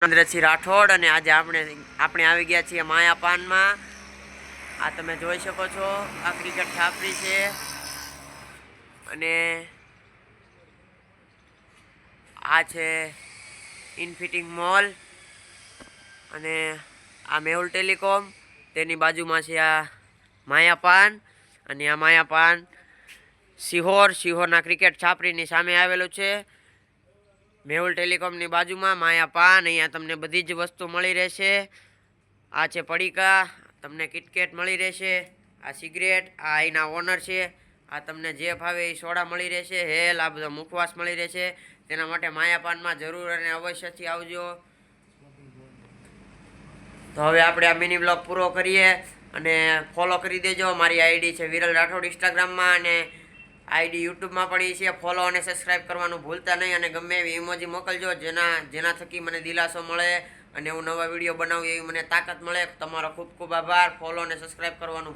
ચંદ્રસિંહ રાઠોડ અને આજે આપણે આવી ગયા છીએ માયાપાનમાં। આ તમે જોઈ શકો છો, આ ક્રિકેટ છાપરી છે અને આ છે ઇનફિટિંગ મોલ અને આ મેહુલ ટેલિકોમ, તેની બાજુમાં છે આ માયાપાન અને આ માયાપાન સિહોરના ક્રિકેટ છાપરીની સામે આવેલું છે। મેહુલ ટેલિકોમની બાજુમાં માયાપાન, અહીંયા તમને બધી જ વસ્તુ મળી રહેશે। આ છે પડીકા, તમને કિટકેટ મળી રહેશે। આ સિગરેટ, આ અહીંના ઓનર છે। આ તમને જે ભાવે એ સોડા મળી રહેશે, હેલ, આ બધો મુખવાસ મળી રહેશે। તેના માટે માયાપાનમાં જરૂર અને અવશ્યથી આવજો। તો હવે આપણે આ મિની બ્લોગ પૂરો કરીએ અને ફોલો કરી દેજો। મારી આઈડી છે વિરલ રાઠોડ ઇન્સ્ટાગ્રામમાં અને આઈડી યુટ્યુબમાં પણ છે। ફોલો અને સબસ્ક્રાઈબ કરવાનું ભૂલતા નહીં અને ગમે એવી ઇમોજી મોકલજો જેના થકી મને દિલાસો મળે અને હું નવા વિડીયો બનાવું એવી મને તાકાત મળે। તમારો ખૂબ ખૂબ આભાર। ફોલો અને સબસ્ક્રાઈબ કરવાનું